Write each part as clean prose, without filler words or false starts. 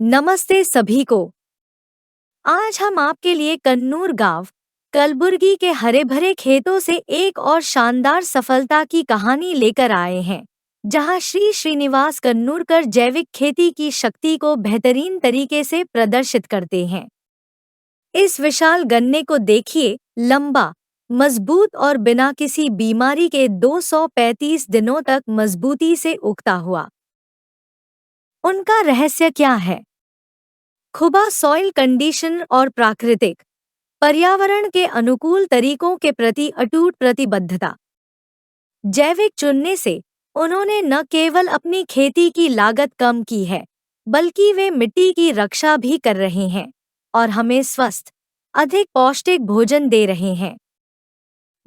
नमस्ते सभी को। आज हम आपके लिए कन्नूर गांव कलबुर्गी के हरे भरे खेतों से एक और शानदार सफलता की कहानी लेकर आए हैं, जहां श्री श्रीनिवास कन्नूरकर जैविक खेती की शक्ति को बेहतरीन तरीके से प्रदर्शित करते हैं। इस विशाल गन्ने को देखिए, लंबा, मजबूत और बिना किसी बीमारी के 235 दिनों तक मजबूती से उगता हुआ। उनका रहस्य क्या है? खुबा सॉइल कंडीशन और प्राकृतिक पर्यावरण के अनुकूल तरीकों के प्रति अटूट प्रतिबद्धता। जैविक चुनने से उन्होंने न केवल अपनी खेती की लागत कम की है, बल्कि वे मिट्टी की रक्षा भी कर रहे हैं और हमें स्वस्थ, अधिक पौष्टिक भोजन दे रहे हैं।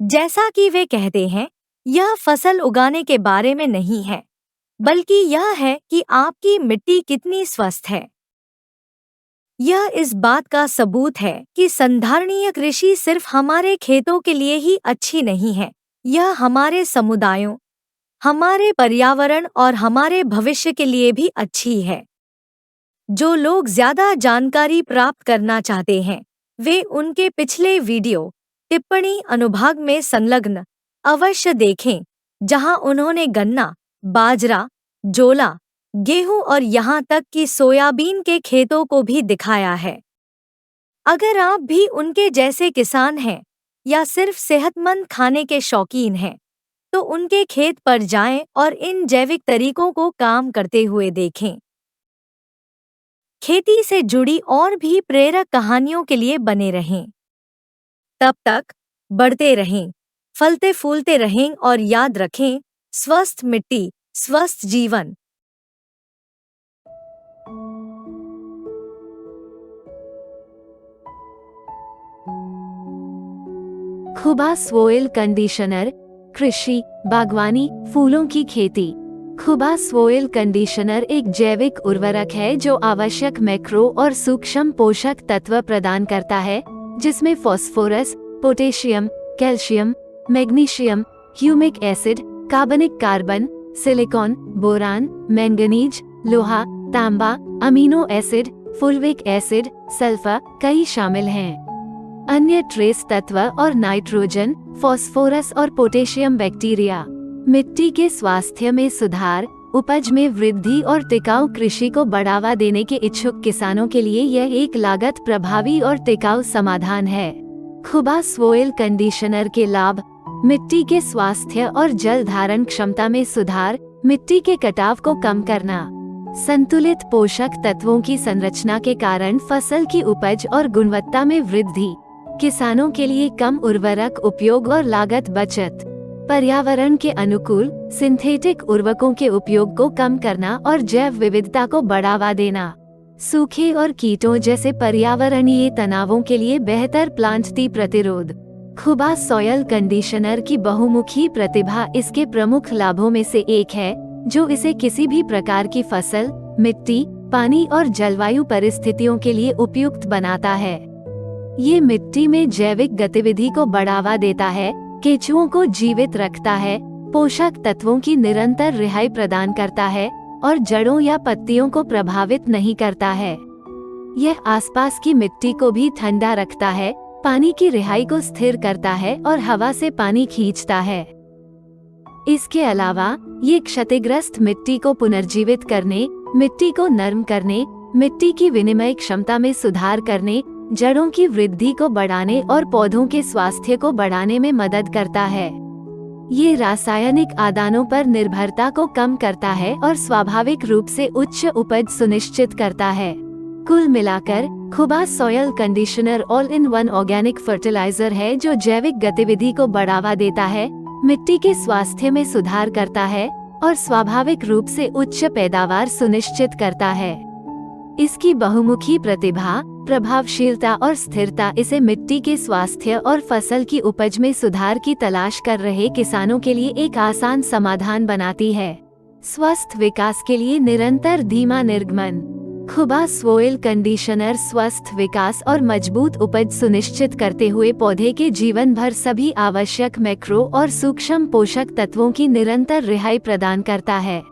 जैसा कि वे कहते हैं, यह फसल उगाने के बारे में नहीं है, बल्कि यह है कि आपकी मिट्टी कितनी स्वस्थ है। यह इस बात का सबूत है कि संधारणीय कृषि सिर्फ हमारे खेतों के लिए ही अच्छी नहीं है, यह हमारे समुदायों, हमारे पर्यावरण और हमारे भविष्य के लिए भी अच्छी है। जो लोग ज्यादा जानकारी प्राप्त करना चाहते हैं, वे उनके पिछले वीडियो टिप्पणी अनुभाग में संलग्न अवश्य देखें, जहां उन्होंने गन्ना, बाजरा, जोला, गेहूं और यहां तक कि सोयाबीन के खेतों को भी दिखाया है। अगर आप भी उनके जैसे किसान हैं या सिर्फ सेहतमंद खाने के शौकीन हैं, तो उनके खेत पर जाएं और इन जैविक तरीकों को काम करते हुए देखें। खेती से जुड़ी और भी प्रेरक कहानियों के लिए बने रहें। तब तक बढ़ते रहें, फलते फूलते रहें और याद रखें, स्वस्थ मिट्टी, स्वस्थ जीवन। खुबा सोइल कंडीशनर, कृषि, बागवानी, फूलों की खेती। खुबा सोइल कंडीशनर एक जैविक उर्वरक है जो आवश्यक मैक्रो और सूक्ष्म पोषक तत्व प्रदान करता है, जिसमें phosphorus, potassium, calcium, magnesium, humic acid, कार्बनिक कार्बन, सिलिकॉन, बोरान, मैंगनीज, लोहा, तांबा, amino acid, fulvic acid, sulphur कई शामिल हैं। अन्य ट्रेस तत्व और नाइट्रोजन, फास्फोरस और पोटेशियम बैक्टीरिया। मिट्टी के स्वास्थ्य में सुधार, उपज में वृद्धि और टिकाऊ कृषि को बढ़ावा देने के इच्छुक किसानों के लिए यह एक लागत प्रभावी और टिकाऊ समाधान है। खुबा सोइल कंडीशनर के लाभ: मिट्टी के स्वास्थ्य और जल धारण क्षमता में सुधार, मिट्टी के कटाव को कम करना, संतुलित पोषक तत्वों की संरचना के कारण फसल की उपज और गुणवत्ता में वृद्धि, किसानों के लिए कम उर्वरक उपयोग और लागत बचत, पर्यावरण के अनुकूल सिंथेटिक उर्वरकों के उपयोग को कम करना और जैव विविधता को बढ़ावा देना, सूखे और कीटों जैसे पर्यावरणीय तनावों के लिए बेहतर प्लांट प्रतिरोध। खुबा सॉइल कंडीशनर की बहुमुखी प्रतिभा इसके प्रमुख लाभों में से एक है, जो इसे किसी भी प्रकार की फसल, मिट्टी, पानी और जलवायु परिस्थितियों के लिए उपयुक्त बनाता है। ये मिट्टी में जैविक गतिविधि को बढ़ावा देता है, केंचुओं को जीवित रखता है, पोषक तत्वों की निरंतर रिहाई प्रदान करता है और जड़ों या पत्तियों को प्रभावित नहीं करता है। यह आसपास की मिट्टी को भी ठंडा रखता है, पानी की रिहाई को स्थिर करता है और हवा से पानी खींचता है। इसके अलावा ये क्षतिग्रस्त मिट्टी को पुनर्जीवित करने, मिट्टी को नरम करने, मिट्टी की विनिमय क्षमता में सुधार करने, जड़ों की वृद्धि को बढ़ाने और पौधों के स्वास्थ्य को बढ़ाने में मदद करता है। ये रासायनिक आदानों पर निर्भरता को कम करता है और स्वाभाविक रूप से उच्च उपज सुनिश्चित करता है। कुल मिलाकर खुबा soil conditioner all in one organic fertilizer है जो जैविक गतिविधि को बढ़ावा देता है, मिट्टी के स्वास्थ्य में सुधार करता है और स्वाभाविक रूप से उच्च पैदावार सुनिश्चित करता है। इसकी बहुमुखी प्रतिभा, प्रभावशीलता और स्थिरता इसे मिट्टी के स्वास्थ्य और फसल की उपज में सुधार की तलाश कर रहे किसानों के लिए एक आसान समाधान बनाती है। स्वस्थ विकास के लिए निरंतर धीमा निर्गमन। खुबा सोइल कंडीशनर स्वस्थ विकास और मजबूत उपज सुनिश्चित करते हुए पौधे के जीवन भर सभी आवश्यक मैक्रो और सूक्ष्म पोषक तत्वों की निरंतर रिहाई प्रदान करता है।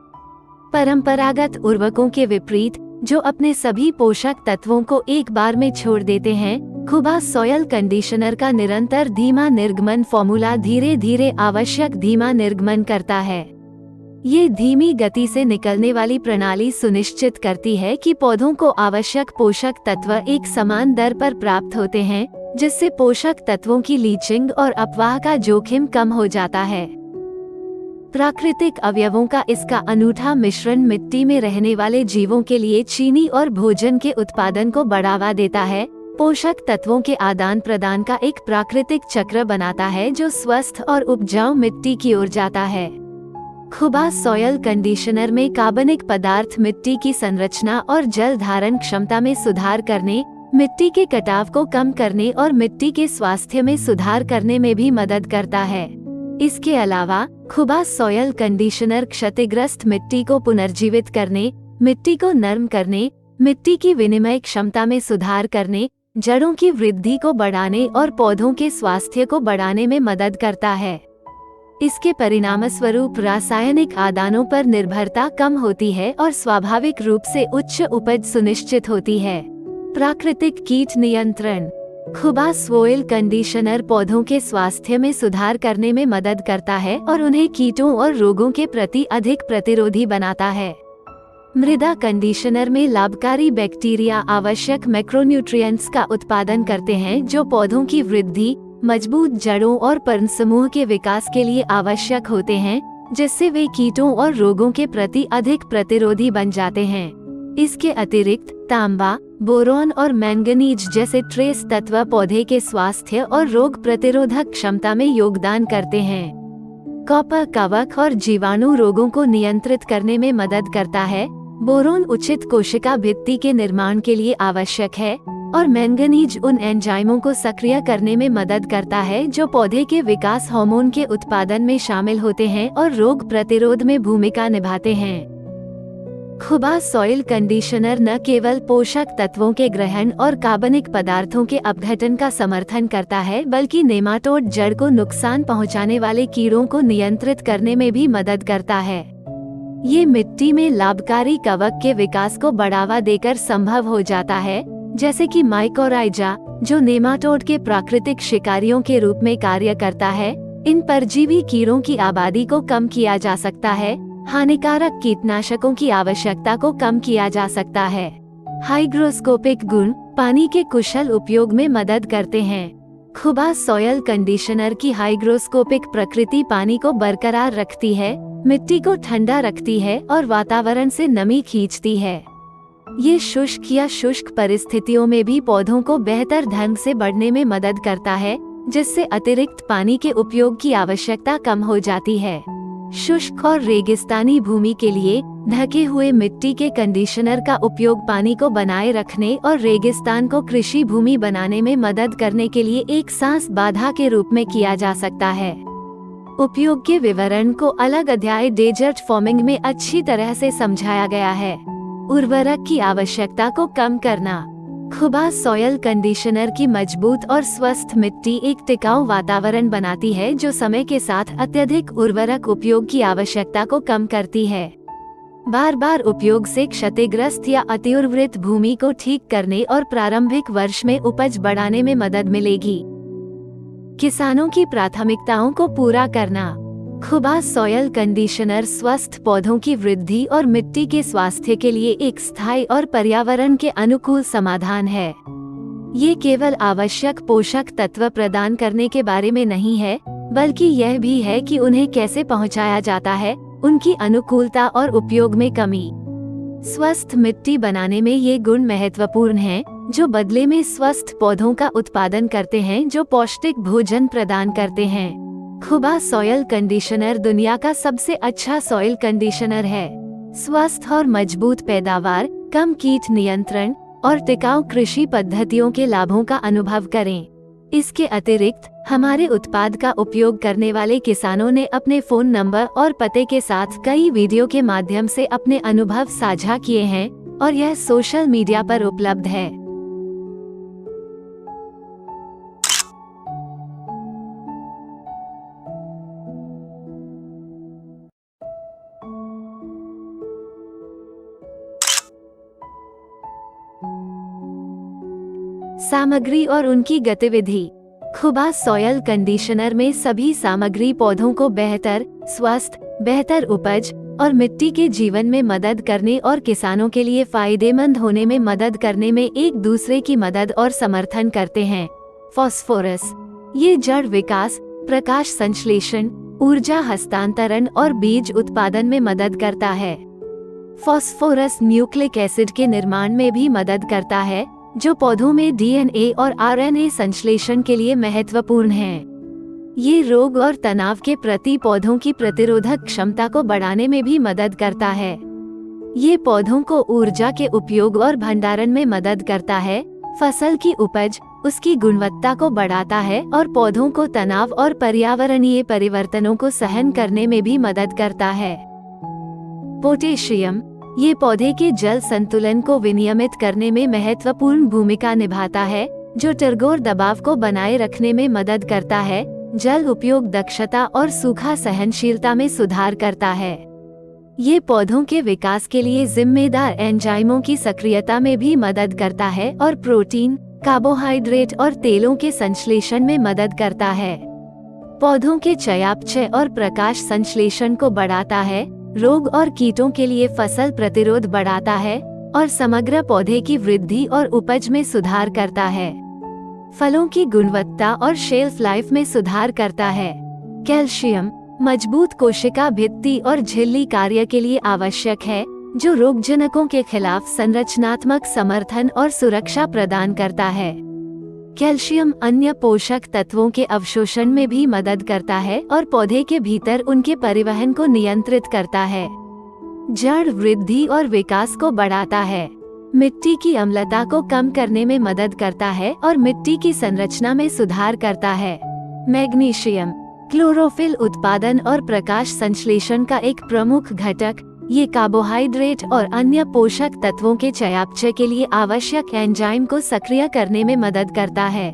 परंपरागत उर्वरकों के विपरीत जो अपने सभी पोषक तत्वों को एक बार में छोड़ देते हैं। खुबा सॉयल कंडीशनर का निरंतर धीमा निर्गमन फॉर्मूला धीरे धीरे आवश्यक धीमा निर्गमन करता है। ये धीमी गति से निकलने वाली प्रणाली सुनिश्चित करती है कि पौधों को आवश्यक पोषक तत्व एक समान दर पर प्राप्त होते हैं, जिससे पोषक तत्वों की लीचिंग और अपवाह का जोखिम कम हो जाता है। प्राकृतिक अवयवों का इसका अनूठा मिश्रण मिट्टी में रहने वाले जीवों के लिए चीनी और भोजन के उत्पादन को बढ़ावा देता है, पोषक तत्वों के आदान प्रदान का एक प्राकृतिक चक्र बनाता है जो स्वस्थ और उपजाऊ मिट्टी की ओर जाता है। खुबा सॉयल कंडीशनर में कार्बनिक पदार्थ मिट्टी की संरचना और जल धारण क्षमता में सुधार करने, मिट्टी के कटाव को कम करने और मिट्टी के स्वास्थ्य में सुधार करने में भी मदद करता है। इसके अलावा खुबा सॉयल कंडीशनर क्षतिग्रस्त मिट्टी को पुनर्जीवित करने, मिट्टी को नरम करने, मिट्टी की विनिमय क्षमता में सुधार करने, जड़ों की वृद्धि को बढ़ाने और पौधों के स्वास्थ्य को बढ़ाने में मदद करता है। इसके परिणामस्वरूप रासायनिक आदानों पर निर्भरता कम होती है और स्वाभाविक रूप से उच्च उपज सुनिश्चित होती है। प्राकृतिक कीट नियंत्रण। खुबा सॉयल कंडीशनर पौधों के स्वास्थ्य में सुधार करने में मदद करता है और उन्हें कीटों और रोगों के प्रति अधिक प्रतिरोधी बनाता है। मृदा कंडीशनर में लाभकारी बैक्टीरिया आवश्यक मैक्रोन्यूट्रिएंट्स का उत्पादन करते हैं जो पौधों की वृद्धि, मजबूत जड़ों और पर्णसमूह के विकास के लिए आवश्यक होते हैं, जिससे वे कीटों और रोगों के प्रति अधिक प्रतिरोधी बन जाते हैं। इसके अतिरिक्त तांबा, बोरॉन और मैंगनीज जैसे ट्रेस तत्व पौधे के स्वास्थ्य और रोग प्रतिरोधक क्षमता में योगदान करते हैं। कॉपर कवक और जीवाणु रोगों को नियंत्रित करने में मदद करता है। बोरोन उचित कोशिका भित्ति के निर्माण के लिए आवश्यक है और मैंगनीज उन एंजाइमों को सक्रिय करने में मदद करता है जो पौधे के विकास हार्मोन के उत्पादन में शामिल होते हैं और रोग प्रतिरोध में भूमिका निभाते हैं। खुबा सॉयल कंडीशनर न केवल पोषक तत्वों के ग्रहण और कार्बनिक पदार्थों के अपघटन का समर्थन करता है, बल्कि नेमाटोड जड़ को नुकसान पहुंचाने वाले कीड़ों को नियंत्रित करने में भी मदद करता है। ये मिट्टी में लाभकारी कवक के विकास को बढ़ावा देकर संभव हो जाता है, जैसे कि माइकोराइजा, जो नेमाटोड के प्राकृतिक शिकारियों के रूप में कार्य करता है। इन परजीवी कीड़ों की आबादी को कम किया जा सकता है, हानिकारक कीटनाशकों की आवश्यकता को कम किया जा सकता है। हाइग्रोस्कोपिक गुण पानी के कुशल उपयोग में मदद करते हैं। खुबा सॉयल कंडीशनर की हाइग्रोस्कोपिक प्रकृति पानी को बरकरार रखती है, मिट्टी को ठंडा रखती है और वातावरण से नमी खींचती है। ये शुष्क या शुष्क परिस्थितियों में भी पौधों को बेहतर ढंग से बढ़ने में मदद करता है, जिससे अतिरिक्त पानी के उपयोग की आवश्यकता कम हो जाती है। शुष्क और रेगिस्तानी भूमि के लिए ढके हुए मिट्टी के कंडीशनर का उपयोग पानी को बनाए रखने और रेगिस्तान को कृषि भूमि बनाने में मदद करने के लिए एक सांस बाधा के रूप में किया जा सकता है। उपयोग के विवरण को अलग अध्याय डेजर्ट फार्मिंग में अच्छी तरह से समझाया गया है। उर्वरक की आवश्यकता को कम करना। खुबा सॉयल कंडीशनर की मजबूत और स्वस्थ मिट्टी एक टिकाऊ वातावरण बनाती है जो समय के साथ अत्यधिक उर्वरक उपयोग की आवश्यकता को कम करती है। बार बार उपयोग से क्षतिग्रस्त या अतिउर्वरित भूमि को ठीक करने और प्रारंभिक वर्ष में उपज बढ़ाने में मदद मिलेगी। किसानों की प्राथमिकताओं को पूरा करना। खुबा सॉयल कंडीशनर स्वस्थ पौधों की वृद्धि और मिट्टी के स्वास्थ्य के लिए एक स्थायी और पर्यावरण के अनुकूल समाधान है। ये केवल आवश्यक पोषक तत्व प्रदान करने के बारे में नहीं है, बल्कि यह भी है कि उन्हें कैसे पहुंचाया जाता है, उनकी अनुकूलता और उपयोग में कमी। स्वस्थ मिट्टी बनाने में ये गुण महत्वपूर्ण हैं, जो बदले में स्वस्थ पौधों का उत्पादन करते हैं जो पौष्टिक भोजन प्रदान करते हैं। खुबा सॉयल कंडीशनर दुनिया का सबसे अच्छा सॉयल कंडीशनर है। स्वस्थ और मजबूत पैदावार, कम कीट नियंत्रण और टिकाऊ कृषि पद्धतियों के लाभों का अनुभव करें। इसके अतिरिक्त हमारे उत्पाद का उपयोग करने वाले किसानों ने अपने फोन नंबर और पते के साथ कई वीडियो के माध्यम से अपने अनुभव साझा किए हैं और यह सोशल मीडिया पर उपलब्ध है। सामग्री और उनकी गतिविधि। खुबा सॉयल कंडीशनर में सभी सामग्री पौधों को बेहतर, स्वस्थ, बेहतर उपज और मिट्टी के जीवन में मदद करने और किसानों के लिए फायदेमंद होने में मदद करने में एक दूसरे की मदद और समर्थन करते हैं। फास्फोरस, ये जड़ विकास, प्रकाश संश्लेषण, ऊर्जा हस्तांतरण और बीज उत्पादन में मदद करता है। फास्फोरस न्यूक्लिक एसिड के निर्माण में भी मदद करता है, जो पौधों में डीएनए और आरएनए संश्लेषण के लिए महत्वपूर्ण है। ये रोग और तनाव के प्रति पौधों की प्रतिरोधक क्षमता को बढ़ाने में भी मदद करता है। ये पौधों को ऊर्जा के उपयोग और भंडारण में मदद करता है, फसल की उपज, उसकी गुणवत्ता को बढ़ाता है और पौधों को तनाव और पर्यावरणीय परिवर्तनों को सहन करने में भी मदद करता है। पोटेशियम, ये पौधे के जल संतुलन को विनियमित करने में महत्वपूर्ण भूमिका निभाता है, जो टर्गोर दबाव को बनाए रखने में मदद करता है, जल उपयोग दक्षता और सूखा सहनशीलता में सुधार करता है। ये पौधों के विकास के लिए जिम्मेदार एंजाइमों की सक्रियता में भी मदद करता है और प्रोटीन, कार्बोहाइड्रेट और तेलों के संश्लेषण में मदद करता है। पौधों के चयापचय और प्रकाश संश्लेषण को बढ़ाता है, रोग और कीटों के लिए फसल प्रतिरोध बढ़ाता है और समग्र पौधे की वृद्धि और उपज में सुधार करता है। फलों की गुणवत्ता और शेल्फ लाइफ में सुधार करता है। कैल्शियम, मजबूत कोशिका भित्ति और झिल्ली कार्य के लिए आवश्यक है, जो रोगजनकों के खिलाफ संरचनात्मक समर्थन और सुरक्षा प्रदान करता है। कैल्शियम अन्य पोषक तत्वों के अवशोषण में भी मदद करता है और पौधे के भीतर उनके परिवहन को नियंत्रित करता है। जड़ वृद्धि और विकास को बढ़ाता है, मिट्टी की अम्लता को कम करने में मदद करता है और मिट्टी की संरचना में सुधार करता है। मैग्नीशियम, क्लोरोफिल उत्पादन और प्रकाश संश्लेषण का एक प्रमुख घटक, ये कार्बोहाइड्रेट और अन्य पोषक तत्वों के चयापचय के लिए आवश्यक एंजाइम को सक्रिय करने में मदद करता है।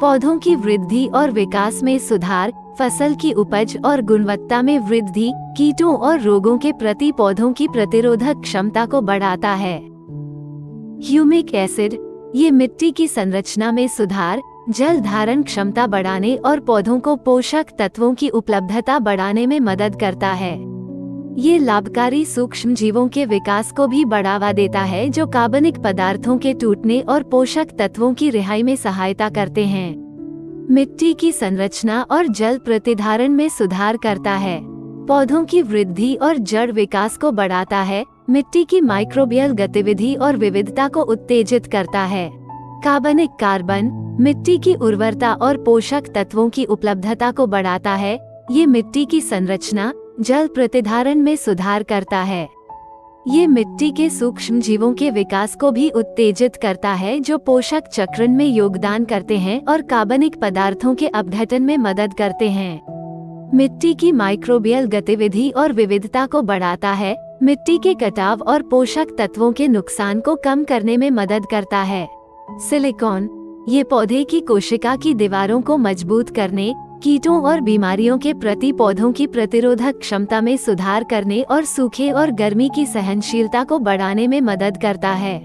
पौधों की वृद्धि और विकास में सुधार, फसल की उपज और गुणवत्ता में वृद्धि, कीटों और रोगों के प्रति पौधों की प्रतिरोधक क्षमता को बढ़ाता है। ह्यूमिक एसिड, ये मिट्टी की संरचना में सुधार, जल धारण क्षमता बढ़ाने और पौधों को पोषक तत्वों की उपलब्धता बढ़ाने में मदद करता है। ये लाभकारी सूक्ष्म जीवों के विकास को भी बढ़ावा देता है, जो कार्बनिक पदार्थों के टूटने और पोषक तत्वों की रिहाई में सहायता करते हैं। मिट्टी की संरचना और जल प्रतिधारण में सुधार करता है, पौधों की वृद्धि और जड़ विकास को बढ़ाता है, मिट्टी की माइक्रोबियल गतिविधि और विविधता को उत्तेजित करता है। कार्बनिक कार्बन, मिट्टी की उर्वरता और पोषक तत्वों की उपलब्धता को बढ़ाता है, ये मिट्टी की संरचना, जल प्रतिधारण में सुधार करता है। ये मिट्टी के सूक्ष्म जीवों के विकास को भी उत्तेजित करता है, जो पोषक चक्रण में योगदान करते हैं और कार्बनिक पदार्थों के अपघटन में मदद करते हैं। मिट्टी की माइक्रोबियल गतिविधि और विविधता को बढ़ाता है, मिट्टी के कटाव और पोषक तत्वों के नुकसान को कम करने में मदद करता है। सिलिकॉन, ये पौधे की कोशिका की दीवारों को मजबूत करने, कीटों और बीमारियों के प्रति पौधों की प्रतिरोधक क्षमता में सुधार करने और सूखे और गर्मी की सहनशीलता को बढ़ाने में मदद करता है।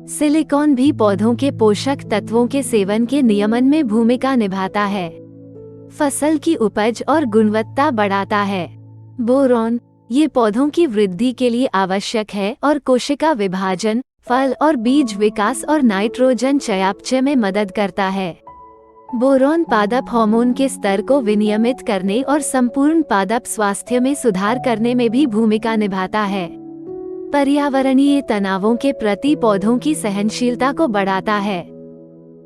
सिलिकॉन भी पौधों के पोषक तत्वों के सेवन के नियमन में भूमिका निभाता है। फसल की उपज और गुणवत्ता बढ़ाता है। बोरॉन, ये पौधों की वृद्धि के लिए आवश्यक है और कोशिका विभाजन, फल और बीज विकास और नाइट्रोजन चयापचय में मदद करता है। बोरॉन पादप हार्मोन के स्तर को विनियमित करने और संपूर्ण पादप स्वास्थ्य में सुधार करने में भी भूमिका निभाता है। पर्यावरणीय तनावों के प्रति पौधों की सहनशीलता को बढ़ाता है।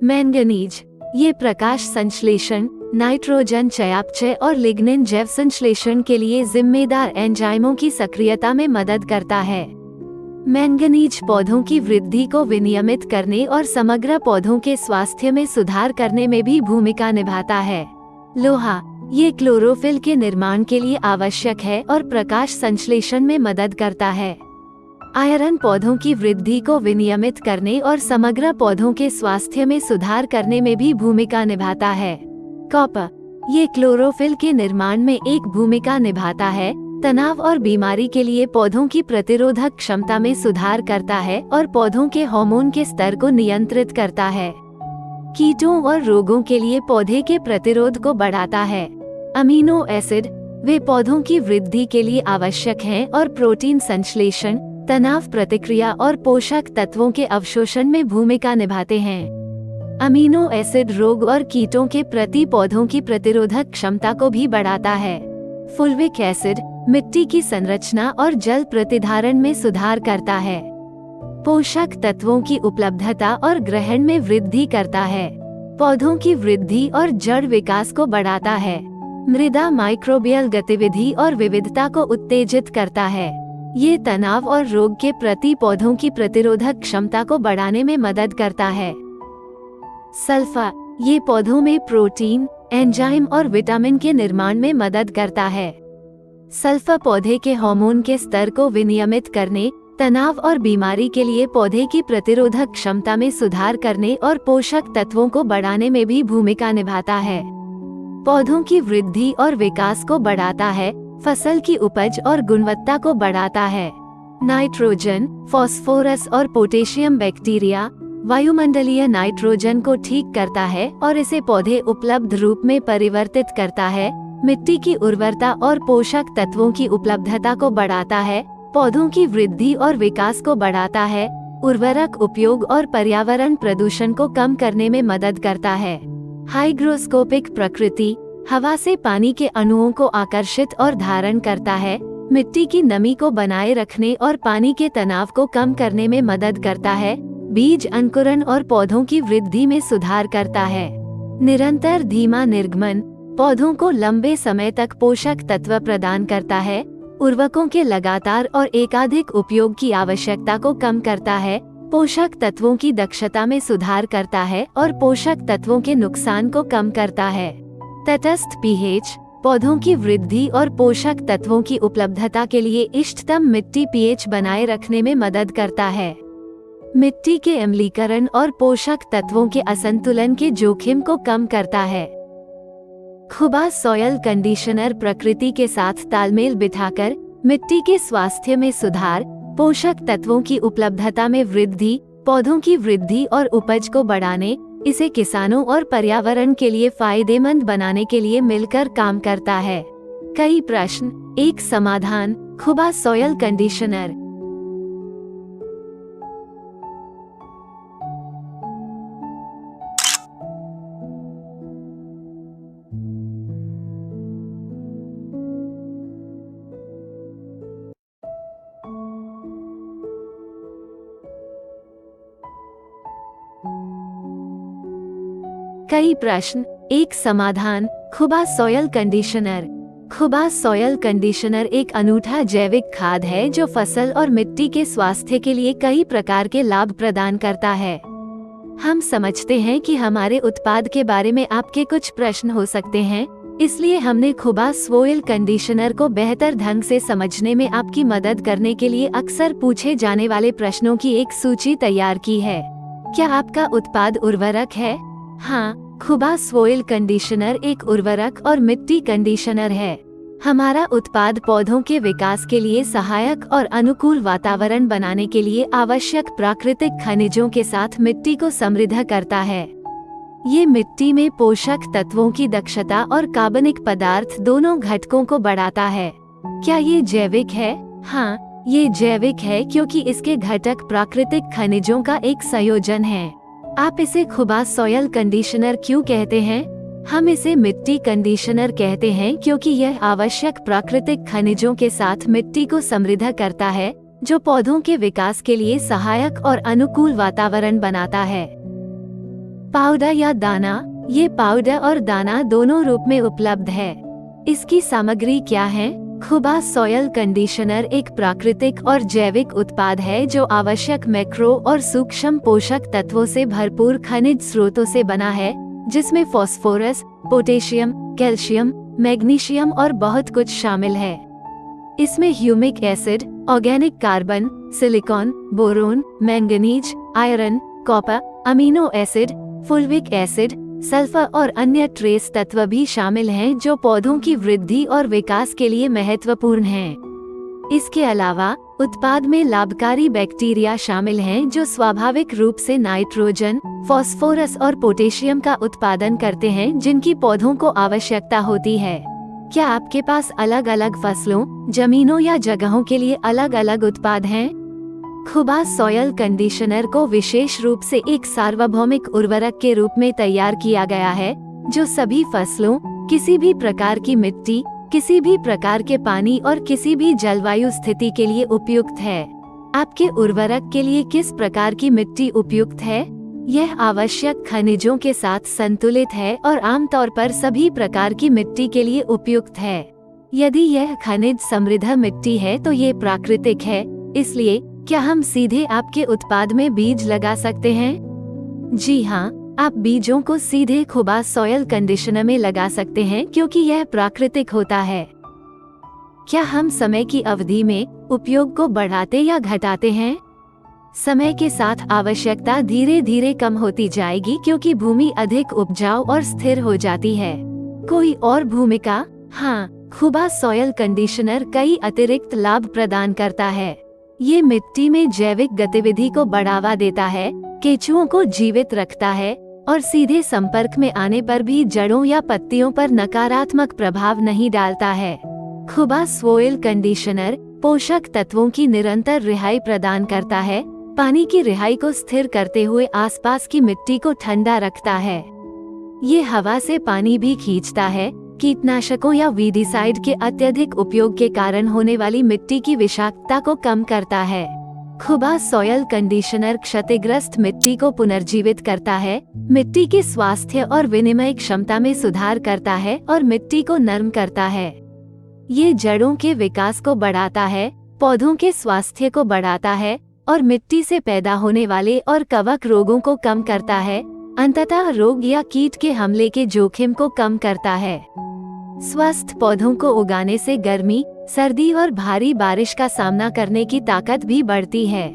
मैंगनीज, ये प्रकाश संश्लेषण, नाइट्रोजन चयापचय और लिग्निन जैव संश्लेषण के लिए जिम्मेदार एंजाइमों की सक्रियता में मदद करता है। मैंगनीज पौधों की वृद्धि को विनियमित करने और समग्र पौधों के स्वास्थ्य में सुधार करने में भी भूमिका निभाता है। लोहा, ये क्लोरोफिल के निर्माण के लिए आवश्यक है और प्रकाश संश्लेषण में मदद करता है। आयरन पौधों की वृद्धि को विनियमित करने और समग्र पौधों के स्वास्थ्य में सुधार करने में भी भूमिका निभाता है। कॉपर, ये क्लोरोफिल के निर्माण में एक भूमिका निभाता है, तनाव और बीमारी के लिए पौधों की प्रतिरोधक क्षमता में सुधार करता है और पौधों के हार्मोन के स्तर को नियंत्रित करता है। कीटों और रोगों के लिए पौधे के प्रतिरोध को बढ़ाता है। अमीनो एसिड वे पौधों की वृद्धि के लिए आवश्यक हैं और प्रोटीन संश्लेषण, तनाव प्रतिक्रिया और पोषक तत्वों के अवशोषण में भूमिका निभाते हैं। अमीनो एसिड रोग और कीटों के प्रति पौधों की प्रतिरोधक क्षमता को भी बढ़ाता है। फुल्विक एसिड मिट्टी की संरचना और जल प्रतिधारण में सुधार करता है। पोषक तत्वों की उपलब्धता और ग्रहण में वृद्धि करता है। पौधों की वृद्धि और जड़ विकास को बढ़ाता है। मृदा माइक्रोबियल गतिविधि और विविधता को उत्तेजित करता है। ये तनाव और रोग के प्रति पौधों की प्रतिरोधक क्षमता को बढ़ाने में मदद करता है। सल्फर ये पौधों में प्रोटीन, एंजाइम और विटामिन के निर्माण में मदद करता है। सल्फर पौधे के हार्मोन के स्तर को विनियमित करने, तनाव और बीमारी के लिए पौधे की प्रतिरोधक क्षमता में सुधार करने और पोषक तत्वों को बढ़ाने में भी भूमिका निभाता है। पौधों की वृद्धि और विकास को बढ़ाता है, फसल की उपज और गुणवत्ता को बढ़ाता है। नाइट्रोजन, फास्फोरस और पोटेशियम बैक्टीरिया वायुमंडलीय नाइट्रोजन को ठीक करता है और इसे पौधे उपलब्ध रूप में परिवर्तित करता है। मिट्टी की उर्वरता और पोषक तत्वों की उपलब्धता को बढ़ाता है, पौधों की वृद्धि और विकास को बढ़ाता है, उर्वरक उपयोग और पर्यावरण प्रदूषण को कम करने में मदद करता है। हाइग्रोस्कोपिक प्रकृति हवा से पानी के अणुओं को आकर्षित और धारण करता है, मिट्टी की नमी को बनाए रखने और पानी के तनाव को कम करने में मदद करता है। बीज अंकुरण और पौधों की वृद्धि में सुधार करता है। निरंतर धीमा निर्गमन पौधों को लंबे समय तक पोषक तत्व प्रदान करता है, उर्वरकों के लगातार और एकाधिक उपयोग की आवश्यकता को कम करता है, पोषक तत्वों की दक्षता में सुधार करता है और पोषक तत्वों के नुकसान को कम करता है। तटस्थ पीएच पौधों की वृद्धि और पोषक तत्वों की उपलब्धता के लिए इष्टतम मिट्टी पीएच बनाए रखने में मदद करता है। मिट्टी के अम्लीकरण और पोषक तत्वों के असंतुलन के जोखिम को कम करता है। खुबा सॉयल कंडीशनर प्रकृति के साथ तालमेल बिठाकर मिट्टी के स्वास्थ्य में सुधार, पोषक तत्वों की उपलब्धता में वृद्धि, पौधों की वृद्धि और उपज को बढ़ाने, इसे किसानों और पर्यावरण के लिए फायदेमंद बनाने के लिए मिलकर काम करता है। कई प्रश्न, एक समाधान। खुबा सॉयल कंडीशनर। कई प्रश्न, एक समाधान। खुबा सॉयल कंडीशनर। खुबा सॉयल कंडीशनर एक अनूठा जैविक खाद है जो फसल और मिट्टी के स्वास्थ्य के लिए कई प्रकार के लाभ प्रदान करता है। हम समझते हैं कि हमारे उत्पाद के बारे में आपके कुछ प्रश्न हो सकते हैं, इसलिए हमने खुबा सॉयल कंडीशनर को बेहतर ढंग से समझने में आपकी मदद करने के लिए अक्सर पूछे जाने वाले प्रश्नों की एक सूची तैयार की है। क्या आपका उत्पाद उर्वरक है? हाँ, खुबा सॉयल कंडीशनर एक उर्वरक और मिट्टी कंडीशनर है। हमारा उत्पाद पौधों के विकास के लिए सहायक और अनुकूल वातावरण बनाने के लिए आवश्यक प्राकृतिक खनिजों के साथ मिट्टी को समृद्ध करता है। ये मिट्टी में पोषक तत्वों की दक्षता और कार्बनिक पदार्थ दोनों घटकों को बढ़ाता है। क्या ये जैविक है? हाँ, ये जैविक है क्योंकि इसके घटक प्राकृतिक खनिजों का एक संयोजन है। आप इसे खुबा सॉयल कंडीशनर क्यों कहते हैं? हम इसे मिट्टी कंडीशनर कहते हैं क्योंकि यह आवश्यक प्राकृतिक खनिजों के साथ मिट्टी को समृद्ध करता है, जो पौधों के विकास के लिए सहायक और अनुकूल वातावरण बनाता है। पाउडर या दाना। ये पाउडर और दाना दोनों रूप में उपलब्ध है। इसकी सामग्री क्या है? खुबा सॉयल कंडीशनर एक प्राकृतिक और जैविक उत्पाद है जो आवश्यक मैक्रो और सूक्ष्म पोषक तत्वों से भरपूर खनिज स्रोतों से बना है, जिसमें फास्फोरस, पोटेशियम, कैल्शियम, मैग्नीशियम और बहुत कुछ शामिल है। इसमें humic acid, organic carbon, silicon, boron, manganese, iron, copper, amino acid, fulvic acid, sulphur और अन्य ट्रेस तत्व भी शामिल हैं जो पौधों की वृद्धि और विकास के लिए महत्वपूर्ण हैं। इसके अलावा उत्पाद में लाभकारी बैक्टीरिया शामिल हैं जो स्वाभाविक रूप से नाइट्रोजन, फास्फोरस और पोटेशियम का उत्पादन करते हैं जिनकी पौधों को आवश्यकता होती है। क्या आपके पास अलग अलग फसलों, जमीनों या जगहों के लिए अलग अलग उत्पाद हैं? खुबा सॉयल कंडीशनर को विशेष रूप से एक सार्वभौमिक उर्वरक के रूप में तैयार किया गया है जो सभी फसलों, किसी भी प्रकार की मिट्टी, किसी भी प्रकार के पानी और किसी भी जलवायु स्थिति के लिए उपयुक्त है। आपके उर्वरक के लिए किस प्रकार की मिट्टी उपयुक्त है? यह आवश्यक खनिजों के साथ संतुलित है और आमतौर पर सभी प्रकार की मिट्टी के लिए उपयुक्त है। यदि यह खनिज समृद्ध मिट्टी है तो ये प्राकृतिक है, इसलिए क्या हम सीधे आपके उत्पाद में बीज लगा सकते हैं? जी हाँ, आप बीजों को सीधे खुबा सॉयल कंडीशनर में लगा सकते हैं क्योंकि यह प्राकृतिक होता है। क्या हम समय की अवधि में उपयोग को बढ़ाते या घटाते हैं? समय के साथ आवश्यकता धीरे धीरे कम होती जाएगी क्योंकि भूमि अधिक उपजाऊ और स्थिर हो जाती है। कोई और भूमिका? हाँ, खुबा सॉयल कंडीशनर कई अतिरिक्त लाभ प्रदान करता है। ये मिट्टी में जैविक गतिविधि को बढ़ावा देता है, केंचुओं को जीवित रखता है और सीधे संपर्क में आने पर भी जड़ों या पत्तियों पर नकारात्मक प्रभाव नहीं डालता है। खुबा सॉयल कंडीशनर पोषक तत्वों की निरंतर रिहाई प्रदान करता है, पानी की रिहाई को स्थिर करते हुए आसपास की मिट्टी को ठंडा रखता है। ये हवा से पानी भी खींचता है, कीटनाशकों या वीडिसाइड के अत्यधिक उपयोग के कारण होने वाली मिट्टी की विषाक्तता को कम करता है। खुबा सॉयल कंडीशनर क्षतिग्रस्त मिट्टी को पुनर्जीवित करता है, मिट्टी के स्वास्थ्य और विनिमय क्षमता में सुधार करता है और मिट्टी को नरम करता है। ये जड़ों के विकास को बढ़ाता है, पौधों के स्वास्थ्य को बढ़ाता है और मिट्टी से पैदा होने वाले और कवक रोगों को कम करता है, अंततः रोग या कीट के हमले के जोखिम को कम करता है। स्वस्थ पौधों को उगाने से गर्मी, सर्दी और भारी बारिश का सामना करने की ताकत भी बढ़ती है।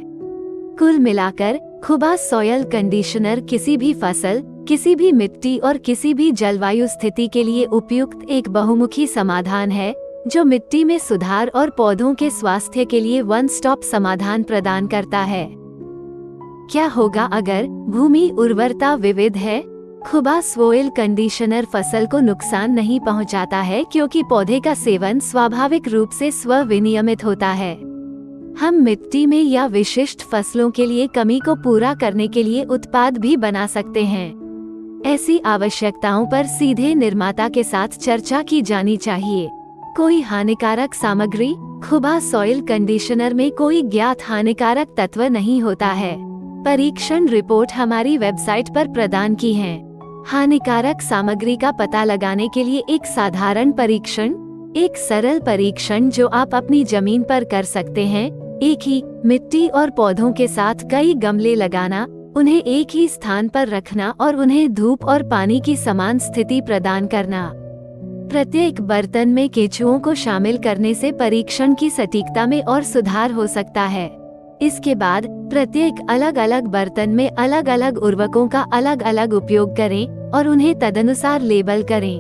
कुल मिलाकर खुबा सॉयल कंडीशनर किसी भी फसल, किसी भी मिट्टी और किसी भी जलवायु स्थिति के लिए उपयुक्त एक बहुमुखी समाधान है जो मिट्टी में सुधार और पौधों के स्वास्थ्य के लिए वन स्टॉप समाधान प्रदान करता है। क्या होगा अगर भूमि उर्वरता विविध है? खुबा सॉयल कंडीशनर फसल को नुकसान नहीं पहुंचाता है क्योंकि पौधे का सेवन स्वाभाविक रूप से स्व विनियमित होता है। हम मिट्टी में या विशिष्ट फसलों के लिए कमी को पूरा करने के लिए उत्पाद भी बना सकते हैं। ऐसी आवश्यकताओं पर सीधे निर्माता के साथ चर्चा की जानी चाहिए। कोई हानिकारक सामग्री? खुबा सॉयल कंडीशनर में कोई ज्ञात हानिकारक तत्व नहीं होता है। परीक्षण रिपोर्ट हमारी वेबसाइट पर प्रदान की है। हानिकारक सामग्री का पता लगाने के लिए एक साधारण परीक्षण, एक सरल परीक्षण जो आप अपनी जमीन पर कर सकते हैं, एक ही मिट्टी और पौधों के साथ कई गमले लगाना, उन्हें एक ही स्थान पर रखना और उन्हें धूप और पानी की समान स्थिति प्रदान करना। प्रत्येक बर्तन में केंचुओं को शामिल करने से परीक्षण की सटीकता में और सुधार हो सकता है। इसके बाद प्रत्येक अलग अलग बर्तन में अलग अलग उर्वरकों का अलग अलग उपयोग करें और उन्हें तदनुसार लेबल करें।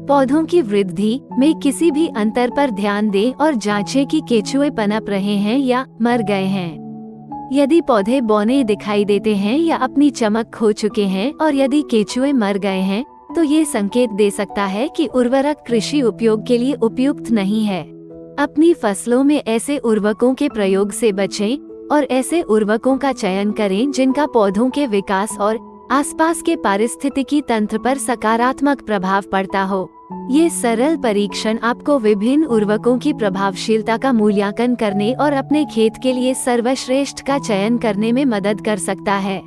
पौधों की वृद्धि में किसी भी अंतर पर ध्यान दें और जांचें कि केंचुए पनप रहे हैं या मर गए हैं। यदि पौधे बौने दिखाई देते हैं या अपनी चमक खो चुके हैं और यदि केंचुए मर गए हैं तो ये संकेत दे सकता है कि उर्वरक कृषि उपयोग के लिए उपयुक्त नहीं है। अपनी फसलों में ऐसे उर्वरकों के प्रयोग से बचें और ऐसे उर्वरकों का चयन करें जिनका पौधों के विकास और आसपास के पारिस्थितिकी तंत्र पर सकारात्मक प्रभाव पड़ता हो। ये सरल परीक्षण आपको विभिन्न उर्वरकों की प्रभावशीलता का मूल्यांकन करने और अपने खेत के लिए सर्वश्रेष्ठ का चयन करने में मदद कर सकता है।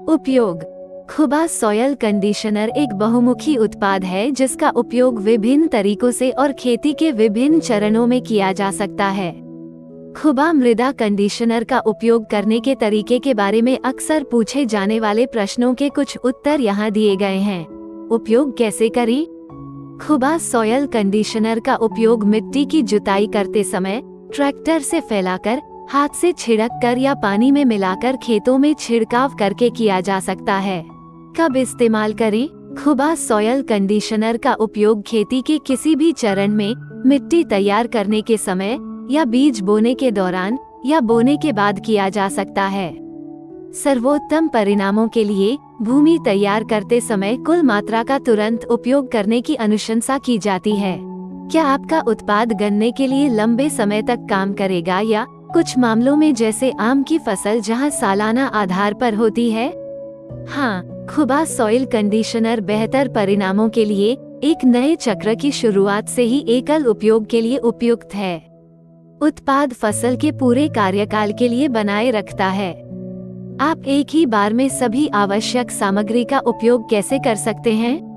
उपयोग। खुबा सॉयल कंडीशनर एक बहुमुखी उत्पाद है जिसका उपयोग विभिन्न तरीकों से और खेती के विभिन्न चरणों में किया जा सकता है। खुबा मृदा कंडीशनर का उपयोग करने के तरीके के बारे में अक्सर पूछे जाने वाले प्रश्नों के कुछ उत्तर यहाँ दिए गए हैं। उपयोग कैसे करें? खुबा सॉयल कंडीशनर का उपयोग मिट्टी की जुताई करते समय ट्रैक्टर से फैलाकर, हाथ से छिड़क कर या पानी में मिलाकर खेतों में छिड़काव करके किया जा सकता है। कब इस्तेमाल करें? खुबा सॉयल कंडीशनर का उपयोग खेती के किसी भी चरण में, मिट्टी तैयार करने के समय या बीज बोने के दौरान या बोने के बाद किया जा सकता है। सर्वोत्तम परिणामों के लिए भूमि तैयार करते समय कुल मात्रा का तुरंत उपयोग करने की अनुशंसा की जाती है। क्या आपका उत्पाद गन्ने के लिए लंबे समय तक काम करेगा या कुछ मामलों में जैसे आम की फसल जहां सालाना आधार पर होती है? हाँ, खुबा सॉइल कंडीशनर बेहतर परिणामों के लिए एक नए चक्र की शुरुआत से ही एकल उपयोग के लिए उपयुक्त है। उत्पाद फसल के पूरे कार्यकाल के लिए बनाए रखता है। आप एक ही बार में सभी आवश्यक सामग्री का उपयोग कैसे कर सकते हैं?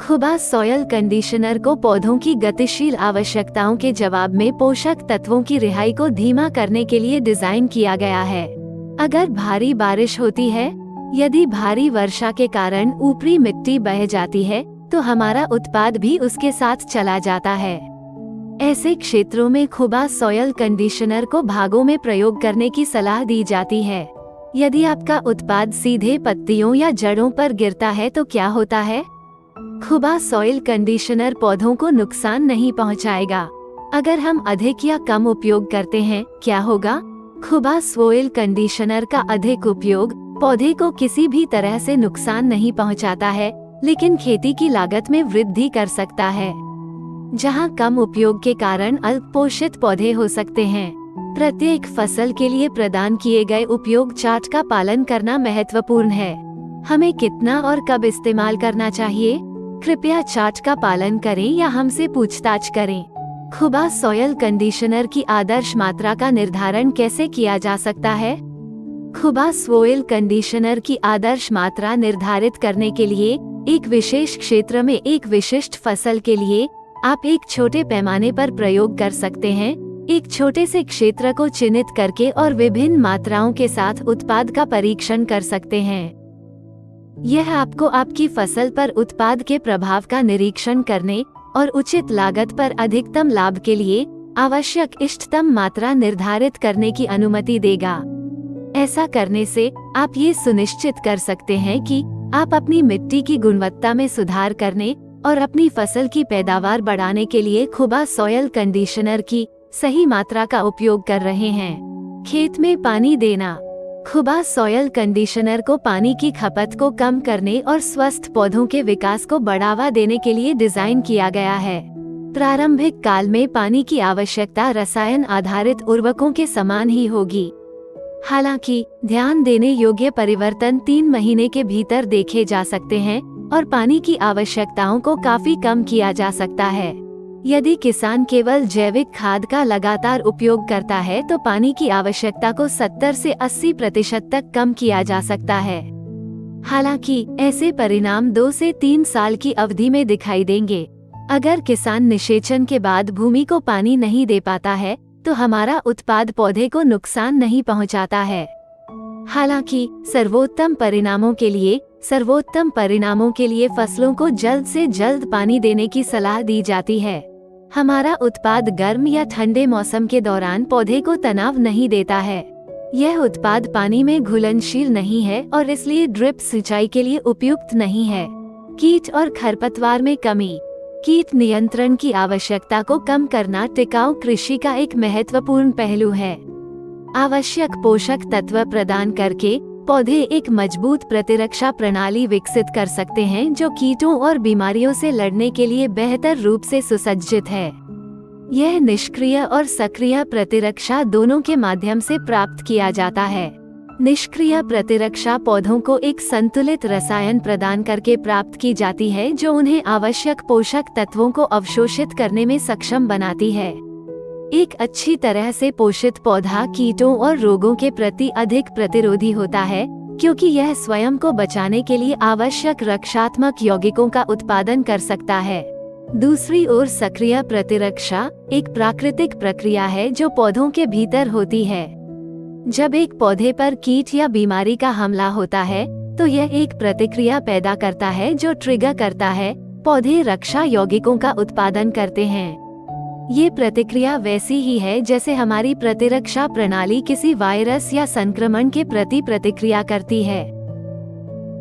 खुबा सॉयल कंडीशनर को पौधों की गतिशील आवश्यकताओं के जवाब में पोषक तत्वों की रिहाई को धीमा करने के लिए डिजाइन किया गया है। अगर भारी बारिश होती है, यदि भारी वर्षा के कारण ऊपरी मिट्टी बह जाती है, तो हमारा उत्पाद भी उसके साथ चला जाता है। ऐसे क्षेत्रों में खुबा सॉयल कंडीशनर को भागों में प्रयोग करने की सलाह दी जाती है। यदि आपका उत्पाद सीधे पत्तियों या जड़ों पर गिरता है तो क्या होता है? खुबा सॉइल कंडीशनर पौधों को नुकसान नहीं पहुंचाएगा। अगर हम अधिक या कम उपयोग करते हैं, क्या होगा? खुबा सॉइल कंडीशनर का अधिक उपयोग पौधे को किसी भी तरह से नुकसान नहीं पहुंचाता है, लेकिन खेती की लागत में वृद्धि कर सकता है। जहां कम उपयोग के कारण अल्प पोषित पौधे हो सकते हैं। प्रत्येक फसल के लिए प्रदान किए गए उपयोग चार्ट का पालन करना महत्वपूर्ण है। हमें कितना और कब इस्तेमाल करना चाहिए? कृपया चार्ट का पालन करें या हमसे पूछताछ करें। खुबा सॉयल कंडीशनर की आदर्श मात्रा का निर्धारण कैसे किया जा सकता है? खुबा सॉयल कंडीशनर की आदर्श मात्रा निर्धारित करने के लिए एक विशेष क्षेत्र में एक विशिष्ट फसल के लिए आप एक छोटे पैमाने पर प्रयोग कर सकते हैं, एक छोटे से क्षेत्र को चिन्हित करके और विभिन्न मात्राओं के साथ उत्पाद का परीक्षण कर सकते हैं। यह आपको आपकी फसल पर उत्पाद के प्रभाव का निरीक्षण करने और उचित लागत पर अधिकतम लाभ के लिए आवश्यक इष्टतम मात्रा निर्धारित करने की अनुमति देगा। ऐसा करने से आप ये सुनिश्चित कर सकते हैं कि आप अपनी मिट्टी की गुणवत्ता में सुधार करने और अपनी फसल की पैदावार बढ़ाने के लिए खुबा सॉयल कंडीशनर की सही मात्रा का उपयोग कर रहे हैं। खेत में पानी देना। खुबा सॉयल कंडीशनर को पानी की खपत को कम करने और स्वस्थ पौधों के विकास को बढ़ावा देने के लिए डिजाइन किया गया है। प्रारंभिक काल में पानी की आवश्यकता रसायन आधारित उर्वरकों के समान ही होगी। हालांकि ध्यान देने योग्य परिवर्तन 3 महीने के भीतर देखे जा सकते हैं और पानी की आवश्यकताओं को काफी कम किया जा सकता है। यदि किसान केवल जैविक खाद का लगातार उपयोग करता है तो पानी की आवश्यकता को 70 से 80% तक कम किया जा सकता है। हालांकि ऐसे परिणाम 2 से 3 साल की अवधि में दिखाई देंगे। अगर किसान निषेचन के बाद भूमि को पानी नहीं दे पाता है तो हमारा उत्पाद पौधे को नुकसान नहीं पहुंचाता है। हालांकि सर्वोत्तम परिणामों के लिए फसलों को जल्द से जल्द पानी देने की सलाह दी जाती है। हमारा उत्पाद गर्म या ठंडे मौसम के दौरान पौधे को तनाव नहीं देता है। यह उत्पाद पानी में घुलनशील नहीं है और इसलिए ड्रिप सिंचाई के लिए उपयुक्त नहीं है। कीट और खरपतवार में कमी। कीट नियंत्रण की आवश्यकता को कम करना टिकाऊ कृषि का एक महत्वपूर्ण पहलू है। आवश्यक पोषक तत्व प्रदान करके पौधे एक मजबूत प्रतिरक्षा प्रणाली विकसित कर सकते हैं जो कीटों और बीमारियों से लड़ने के लिए बेहतर रूप से सुसज्जित है। यह निष्क्रिय और सक्रिय प्रतिरक्षा दोनों के माध्यम से प्राप्त किया जाता है। निष्क्रिय प्रतिरक्षा पौधों को एक संतुलित रसायन प्रदान करके प्राप्त की जाती है जो उन्हें आवश्यक पोषक तत्वों को अवशोषित करने में सक्षम बनाती है। एक अच्छी तरह से पोषित पौधा कीटों और रोगों के प्रति अधिक प्रतिरोधी होता है क्योंकि यह स्वयं को बचाने के लिए आवश्यक रक्षात्मक यौगिकों का उत्पादन कर सकता है। दूसरी ओर सक्रिय प्रतिरक्षा एक प्राकृतिक प्रक्रिया है जो पौधों के भीतर होती है। जब एक पौधे पर कीट या बीमारी का हमला होता है तो यह एक प्रतिक्रिया पैदा करता है जो ट्रिगर करता है पौधे रक्षा यौगिकों का उत्पादन करते हैं। ये प्रतिक्रिया वैसी ही है जैसे हमारी प्रतिरक्षा प्रणाली किसी वायरस या संक्रमण के प्रति प्रतिक्रिया करती है।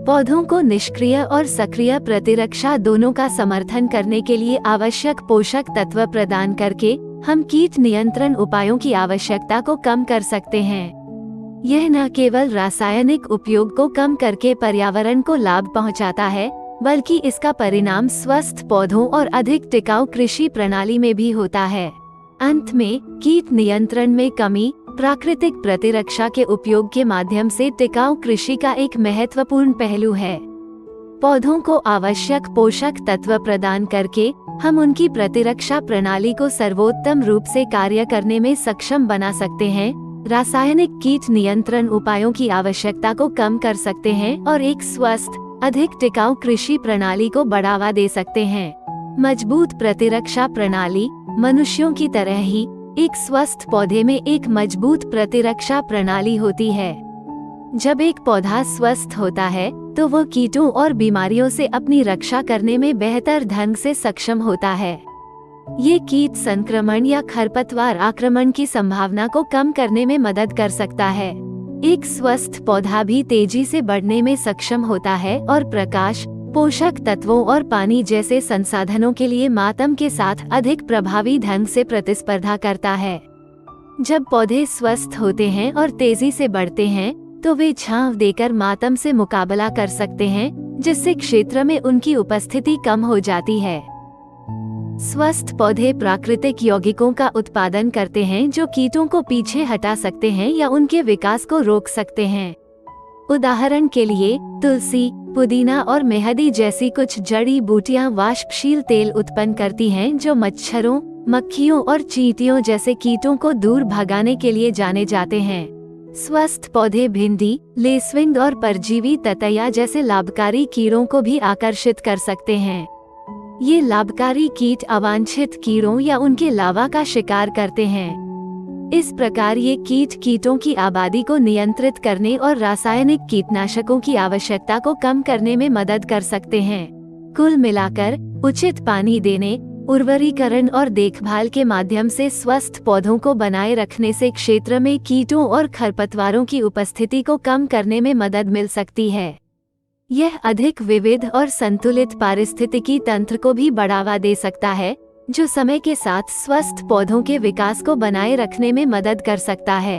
पौधों को निष्क्रिय और सक्रिय प्रतिरक्षा दोनों का समर्थन करने के लिए आवश्यक पोषक तत्व प्रदान करके हम कीट नियंत्रण उपायों की आवश्यकता को कम कर सकते हैं। यह न केवल रासायनिक उपयोग को कम करके पर्यावरण को लाभ पहुंचाता है, बल्कि इसका परिणाम स्वस्थ पौधों और अधिक टिकाऊ कृषि प्रणाली में भी होता है। अंत में, कीट नियंत्रण में कमी प्राकृतिक प्रतिरक्षा के उपयोग के माध्यम से टिकाऊ कृषि का एक महत्वपूर्ण पहलू है। पौधों को आवश्यक पोषक तत्व प्रदान करके हम उनकी प्रतिरक्षा प्रणाली को सर्वोत्तम रूप से कार्य करने में सक्षम बना सकते हैं, रासायनिक कीट नियंत्रण उपायों की आवश्यकता को कम कर सकते हैं और एक स्वस्थ, अधिक टिकाऊ कृषि प्रणाली को बढ़ावा दे सकते हैं। मजबूत प्रतिरक्षा प्रणाली मनुष्यों की तरह ही एक स्वस्थ पौधे में एक मजबूत प्रतिरक्षा प्रणाली होती है। जब एक पौधा स्वस्थ होता है तो वह कीटों और बीमारियों से अपनी रक्षा करने में बेहतर ढंग से सक्षम होता है। ये कीट संक्रमण या खरपतवार आक्रमण की संभावना को कम करने में मदद कर सकता है। एक स्वस्थ पौधा भी तेजी से बढ़ने में सक्षम होता है और प्रकाश, पोषक तत्वों और पानी जैसे संसाधनों के लिए मातम के साथ अधिक प्रभावी ढंग से प्रतिस्पर्धा करता है। जब पौधे स्वस्थ होते हैं और तेजी से बढ़ते हैं तो वे छांव देकर मातम से मुकाबला कर सकते हैं, जिससे क्षेत्र में उनकी उपस्थिति कम हो जाती है। स्वस्थ पौधे प्राकृतिक यौगिकों का उत्पादन करते हैं जो कीटों को पीछे हटा सकते हैं या उनके विकास को रोक सकते हैं। उदाहरण के लिए तुलसी, पुदीना और मेहंदी जैसी कुछ जड़ी बूटियां वाष्पशील तेल उत्पन्न करती हैं जो मच्छरों, मक्खियों और चींटियों जैसे कीटों को दूर भगाने के लिए जाने जाते हैं। स्वस्थ पौधे भिंडी, लेसविंग और परजीवी ततैया जैसे लाभकारी कीड़ों को भी आकर्षित कर सकते हैं। ये लाभकारी कीट अवांछित कीड़ों या उनके लावा का शिकार करते हैं। इस प्रकार ये कीट कीटों की आबादी को नियंत्रित करने और रासायनिक कीटनाशकों की आवश्यकता को कम करने में मदद कर सकते हैं। कुल मिलाकर उचित पानी देने, उर्वरीकरण और देखभाल के माध्यम से स्वस्थ पौधों को बनाए रखने से क्षेत्र में कीटों और खरपतवारों की उपस्थिति को कम करने में मदद मिल सकती है। यह अधिक विविध और संतुलित पारिस्थितिकी तंत्र को भी बढ़ावा दे सकता है, जो समय के साथ स्वस्थ पौधों के विकास को बनाए रखने में मदद कर सकता है।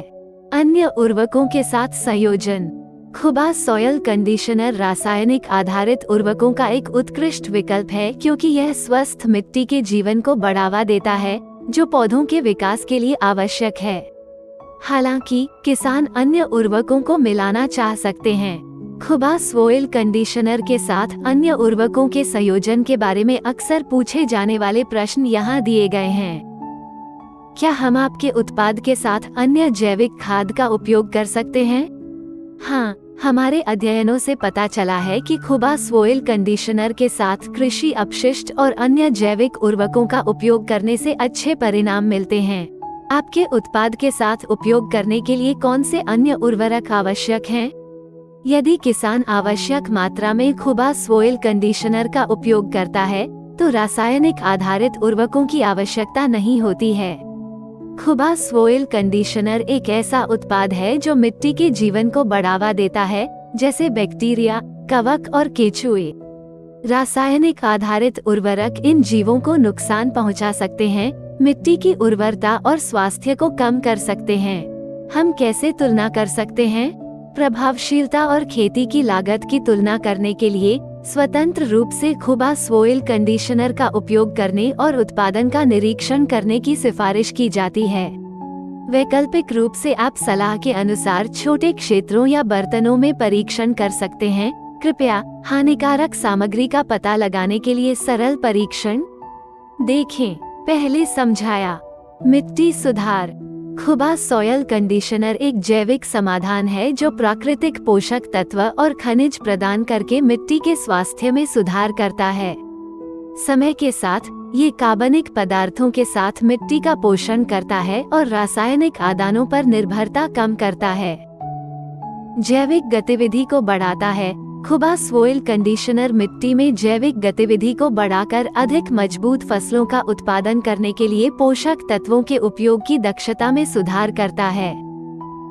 अन्य उर्वरकों के साथ संयोजन। खुबा सॉयल कंडीशनर रासायनिक आधारित उर्वरकों का एक उत्कृष्ट विकल्प है क्योंकि यह स्वस्थ मिट्टी के जीवन को बढ़ावा देता है, जो पौधों के विकास के लिए आवश्यक है। हालांकि किसान अन्य उर्वरकों को मिलाना चाह सकते हैं। खुबा सॉयल कंडीशनर के साथ अन्य उर्वरकों के संयोजन के बारे में अक्सर पूछे जाने वाले प्रश्न यहाँ दिए गए हैं। क्या हम आपके उत्पाद के साथ अन्य जैविक खाद का उपयोग कर सकते हैं? हाँ, हमारे अध्ययनों से पता चला है कि खुबा सॉयल कंडीशनर के साथ कृषि अपशिष्ट और अन्य जैविक उर्वरकों का उपयोग करने से अच्छे परिणाम मिलते हैं। आपके उत्पाद के साथ उपयोग करने के लिए कौन से अन्य उर्वरक आवश्यक हैं? यदि किसान आवश्यक मात्रा में खुबा सॉयल कंडीशनर का उपयोग करता है, तो रासायनिक आधारित उर्वरकों की आवश्यकता नहीं होती है। खुबा सॉयल कंडीशनर एक ऐसा उत्पाद है जो मिट्टी के जीवन को बढ़ावा देता है, जैसे बैक्टीरिया, कवक और केंचुए। रासायनिक आधारित उर्वरक इन जीवों को नुकसान पहुंचा सकते हैं, मिट्टी की उर्वरता और स्वास्थ्य को कम कर सकते हैं। हम कैसे तुलना कर सकते हैं? प्रभावशीलता और खेती की लागत की तुलना करने के लिए स्वतंत्र रूप से खुबा सॉयल कंडीशनर का उपयोग करने और उत्पादन का निरीक्षण करने की सिफारिश की जाती है। वैकल्पिक रूप से आप सलाह के अनुसार छोटे क्षेत्रों या बर्तनों में परीक्षण कर सकते हैं। कृपया हानिकारक सामग्री का पता लगाने के लिए सरल परीक्षण देखें। पहले समझाया। मिट्टी सुधार। खुबा सॉयल कंडीशनर एक जैविक समाधान है जो प्राकृतिक पोषक तत्व और खनिज प्रदान करके मिट्टी के स्वास्थ्य में सुधार करता है। समय के साथ ये कार्बनिक पदार्थों के साथ मिट्टी का पोषण करता है और रासायनिक आदानों पर निर्भरता कम करता है। जैविक गतिविधि को बढ़ाता है। खुबा सॉइल कंडीशनर मिट्टी में जैविक गतिविधि को बढ़ाकर अधिक मजबूत फसलों का उत्पादन करने के लिए पोषक तत्वों के उपयोग की दक्षता में सुधार करता है।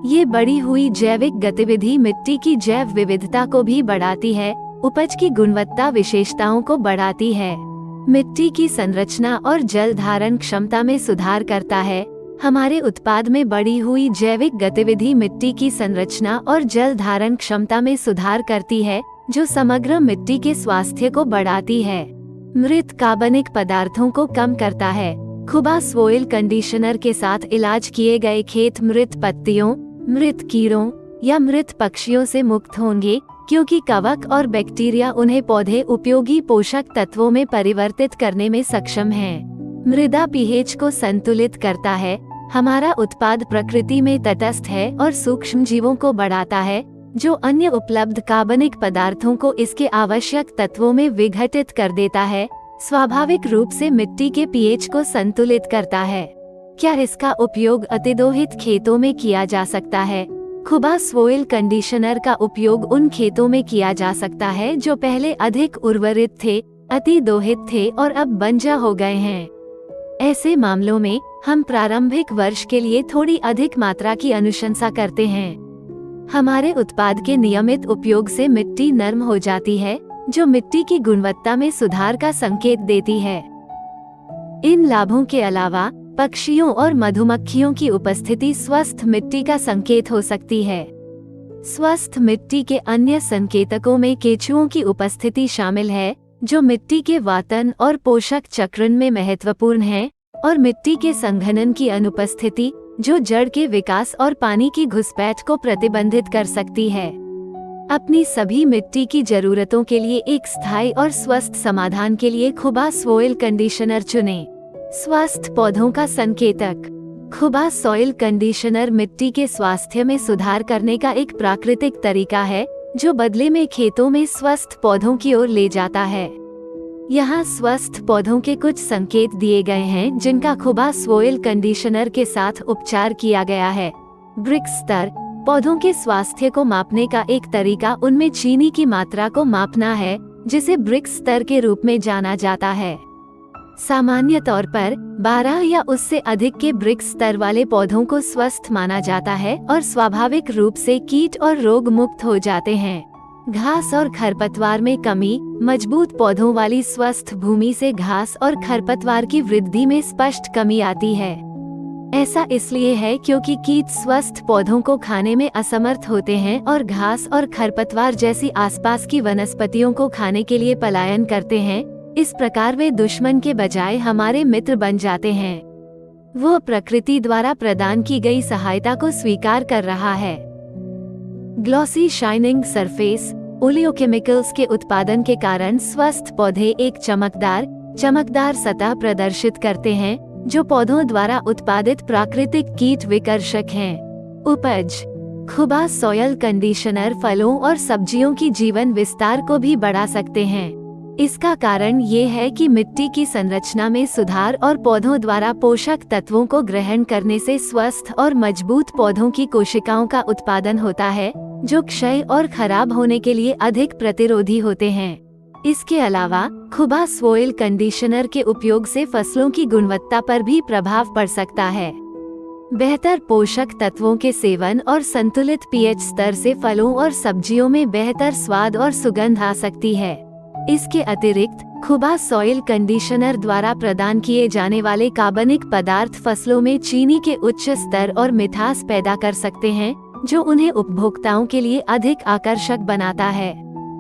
ये बढ़ी हुई जैविक गतिविधि मिट्टी की जैव विविधता को भी बढ़ाती है, उपज की गुणवत्ता विशेषताओं को बढ़ाती है, मिट्टी की संरचना और जल धारण क्षमता में सुधार करता है। हमारे उत्पाद में बढ़ी हुई जैविक गतिविधि मिट्टी की संरचना और जल धारण क्षमता में सुधार करती है, जो समग्र मिट्टी के स्वास्थ्य को बढ़ाती है। मृत कार्बनिक पदार्थों को कम करता है। खुबा सॉइल कंडीशनर के साथ इलाज किए गए खेत मृत पत्तियों, मृत कीड़ों या मृत पक्षियों से मुक्त होंगे, क्योंकि कवक और बैक्टीरिया उन्हें पौधे उपयोगी पोषक तत्वों में परिवर्तित करने में सक्षम हैं। मृदा पीएच को संतुलित करता है। हमारा उत्पाद प्रकृति में तटस्थ है और सूक्ष्म जीवों को बढ़ाता है, जो अन्य उपलब्ध कार्बनिक पदार्थों को इसके आवश्यक तत्वों में विघटित कर देता है। स्वाभाविक रूप से मिट्टी के पीएच को संतुलित करता है। क्या इसका उपयोग अतिदोहित खेतों में किया जा सकता है? खुबा सॉइल कंडीशनर का उपयोग उन खेतों में किया जा सकता है जो पहले अधिक उर्वरित थे, अतिदोहित थे और अब बंजर हो गए हैं। ऐसे मामलों में हम प्रारंभिक वर्ष के लिए थोड़ी अधिक मात्रा की अनुशंसा करते हैं। हमारे उत्पाद के नियमित उपयोग से मिट्टी नरम हो जाती है, जो मिट्टी की गुणवत्ता में सुधार का संकेत देती है। इन लाभों के अलावा पक्षियों और मधुमक्खियों की उपस्थिति स्वस्थ मिट्टी का संकेत हो सकती है। स्वस्थ मिट्टी के अन्य संकेतकों में केंचुओं की उपस्थिति शामिल है, जो मिट्टी के वातन और पोषक चक्रण में महत्वपूर्ण है, और मिट्टी के संघनन की अनुपस्थिति, जो जड़ के विकास और पानी की घुसपैठ को प्रतिबंधित कर सकती है। अपनी सभी मिट्टी की जरूरतों के लिए एक स्थायी और स्वस्थ समाधान के लिए खुबा सॉइल कंडीशनर चुनें। स्वस्थ पौधों का संकेतक। खुबा सॉइल कंडीशनर मिट्टी के स्वास्थ्य में सुधार करने का एक प्राकृतिक तरीका है, जो बदले में खेतों में स्वस्थ पौधों की ओर ले जाता है। यहाँ स्वस्थ पौधों के कुछ संकेत दिए गए हैं, जिनका खुबा सॉइल कंडीशनर के साथ उपचार किया गया है। ब्रिक्स स्तर। पौधों के स्वास्थ्य को मापने का एक तरीका उनमें चीनी की मात्रा को मापना है, जिसे ब्रिक्स स्तर के रूप में जाना जाता है। सामान्य तौर पर 12 या उससे अधिक के ब्रिक्स स्तर वाले पौधों को स्वस्थ माना जाता है और स्वाभाविक रूप से कीट और रोग मुक्त हो जाते हैं। घास और खरपतवार में कमी। मजबूत पौधों वाली स्वस्थ भूमि से घास और खरपतवार की वृद्धि में स्पष्ट कमी आती है। ऐसा इसलिए है क्योंकि कीट स्वस्थ पौधों को खाने में असमर्थ होते हैं और घास और खरपतवार जैसी आसपास की वनस्पतियों को खाने के लिए पलायन करते हैं। इस प्रकार वे दुश्मन के बजाय हमारे मित्र बन जाते हैं। वो प्रकृति द्वारा प्रदान की गई सहायता को स्वीकार कर रहा है। Glossy shining surface. ओलियोकेमिकल्स के उत्पादन के कारण स्वस्थ पौधे एक चमकदार सतह प्रदर्शित करते हैं, जो पौधों द्वारा उत्पादित प्राकृतिक कीट विकर्षक हैं। उपज। खुबा सॉइल कंडीशनर फलों और सब्जियों की जीवन विस्तार को भी बढ़ा सकते हैं। इसका कारण ये है कि मिट्टी की संरचना में सुधार और पौधों द्वारा पोषक तत्वों को ग्रहण करने से स्वस्थ और मजबूत पौधों की कोशिकाओं का उत्पादन होता है, जो क्षय और खराब होने के लिए अधिक प्रतिरोधी होते हैं। इसके अलावा खुबा सॉइल कंडीशनर के उपयोग से फसलों की गुणवत्ता पर भी प्रभाव पड़ सकता है। बेहतर पोषक तत्वों के सेवन और संतुलित पीएच स्तर से फलों और सब्जियों में बेहतर स्वाद और सुगंध आ सकती है। इसके अतिरिक्त खुबा सॉइल कंडीशनर द्वारा प्रदान किए जाने वाले कार्बनिक पदार्थ फसलों में चीनी के उच्च स्तर और मिठास पैदा कर सकते हैं, जो उन्हें उपभोक्ताओं के लिए अधिक आकर्षक बनाता है।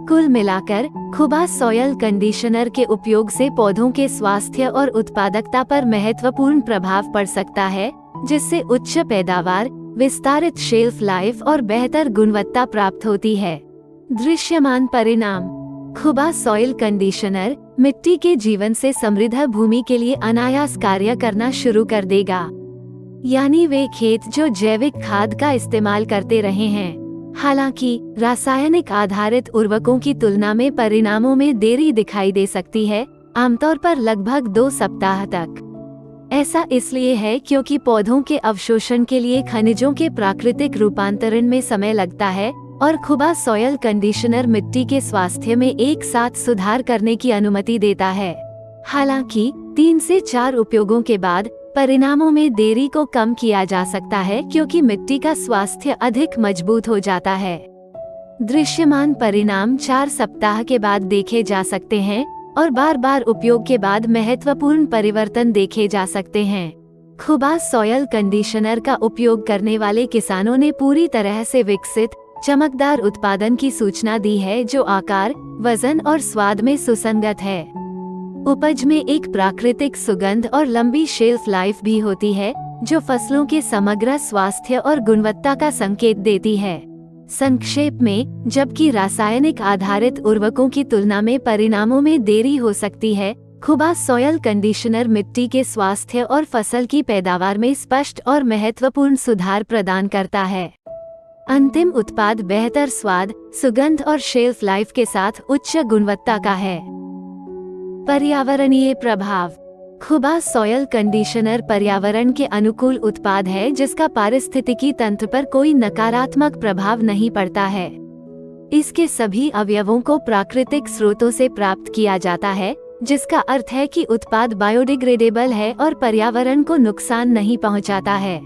कुल मिलाकर खुबा सॉइल कंडीशनर के उपयोग से पौधों के स्वास्थ्य और उत्पादकता पर महत्वपूर्ण प्रभाव पड़ सकता है, जिससे उच्च पैदावार, विस्तारित शेल्फ लाइफ और बेहतर गुणवत्ता प्राप्त होती है। दृश्यमान परिणाम। खुबा सॉइल कंडीशनर मिट्टी के जीवन से समृद्ध भूमि के लिए अनायास कार्य करना शुरू कर देगा। यानी वे खेत जो जैविक खाद का इस्तेमाल करते रहे हैं। हालांकि रासायनिक आधारित उर्वरकों की तुलना में परिणामों में देरी दिखाई दे सकती है, आमतौर पर लगभग 2 सप्ताह तक। ऐसा इसलिए है क्योंकि पौधों के अवशोषण के लिए खनिजों के प्राकृतिक रूपांतरण में समय लगता है और खुबा सॉयल कंडीशनर मिट्टी के स्वास्थ्य में एक साथ सुधार करने की अनुमति देता है। हालांकि 3 से 4 उपयोगों के बाद परिणामों में देरी को कम किया जा सकता है क्योंकि मिट्टी का स्वास्थ्य अधिक मजबूत हो जाता है। दृश्यमान परिणाम 4 सप्ताह के बाद देखे जा सकते हैं और बार बार उपयोग के बाद महत्वपूर्ण परिवर्तन देखे जा सकते हैं। खुबा सॉयल कंडीशनर का उपयोग करने वाले किसानों ने पूरी तरह से विकसित चमकदार उत्पादन की सूचना दी है जो आकार, वजन और स्वाद में सुसंगत है। उपज में एक प्राकृतिक सुगंध और लंबी शेल्फ लाइफ भी होती है जो फसलों के समग्र स्वास्थ्य और गुणवत्ता का संकेत देती है। संक्षेप में, जबकि रासायनिक आधारित उर्वरकों की तुलना में परिणामों में देरी हो सकती है, खुबा सॉयल कंडीशनर मिट्टी के स्वास्थ्य और फसल की पैदावार में स्पष्ट और महत्वपूर्ण सुधार प्रदान करता है। अंतिम उत्पाद बेहतर स्वाद, सुगंध और शेल्फ लाइफ के साथ उच्च गुणवत्ता का है। पर्यावरणीय प्रभाव। खुबा सॉयल कंडीशनर पर्यावरण के अनुकूल उत्पाद है जिसका पारिस्थितिकी तंत्र पर कोई नकारात्मक प्रभाव नहीं पड़ता है। इसके सभी अवयवों को प्राकृतिक स्रोतों से प्राप्त किया जाता है, जिसका अर्थ है कि उत्पाद बायोडिग्रेडेबल है और पर्यावरण को नुकसान नहीं पहुंचाता है।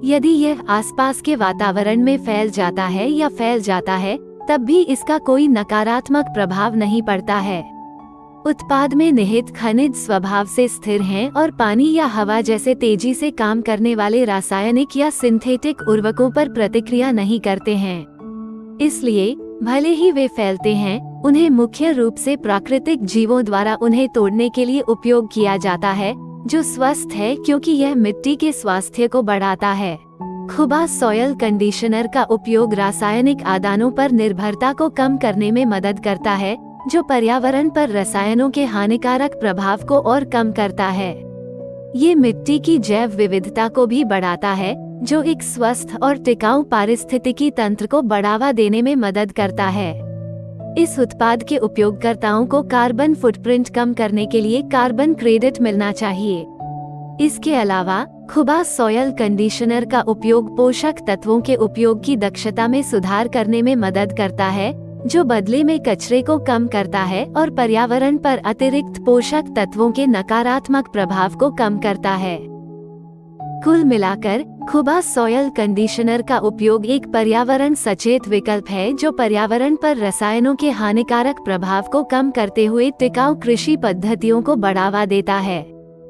यदि यह आसपास के वातावरण में फैल जाता है तब भी इसका कोई नकारात्मक प्रभाव नहीं पड़ता है। उत्पाद में निहित खनिज स्वभाव से स्थिर हैं और पानी या हवा जैसे तेजी से काम करने वाले रासायनिक या सिंथेटिक उर्वरकों पर प्रतिक्रिया नहीं करते हैं। इसलिए भले ही वे फैलते हैं, उन्हें मुख्य रूप से प्राकृतिक जीवों द्वारा उन्हें तोड़ने के लिए उपयोग किया जाता है, जो स्वस्थ है क्योंकि यह मिट्टी के स्वास्थ्य को बढ़ाता है। खुबा सॉयल कंडीशनर का उपयोग रासायनिक आदानों पर निर्भरता को कम करने में मदद करता है, जो पर्यावरण पर रसायनों के हानिकारक प्रभाव को और कम करता है। ये मिट्टी की जैव विविधता को भी बढ़ाता है, जो एक स्वस्थ और टिकाऊ पारिस्थितिकी तंत्र को बढ़ावा देने में मदद करता है। इस उत्पाद के उपयोगकर्ताओं को कार्बन फुटप्रिंट कम करने के लिए कार्बन क्रेडिट मिलना चाहिए। इसके अलावा खुबा सॉयल कंडीशनर का उपयोग पोषक तत्वों के उपयोग की दक्षता में सुधार करने में मदद करता है, जो बदले में कचरे को कम करता है और पर्यावरण पर अतिरिक्त पोषक तत्वों के नकारात्मक प्रभाव को कम करता है। कुल मिलाकर खुबा सॉयल कंडीशनर का उपयोग एक पर्यावरण सचेत विकल्प है जो पर्यावरण पर रसायनों के हानिकारक प्रभाव को कम करते हुए टिकाऊ कृषि पद्धतियों को बढ़ावा देता है।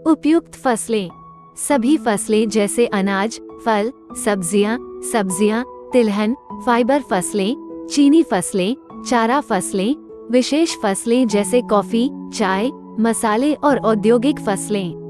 उपयुक्त फसलें। सभी फसलें जैसे अनाज, फल, सब्जियां, तिलहन, फाइबर फसलें, चीनी फसलें, चारा फसलें, विशेष फसलें जैसे कॉफी, चाय, मसाले और औद्योगिक फसलें।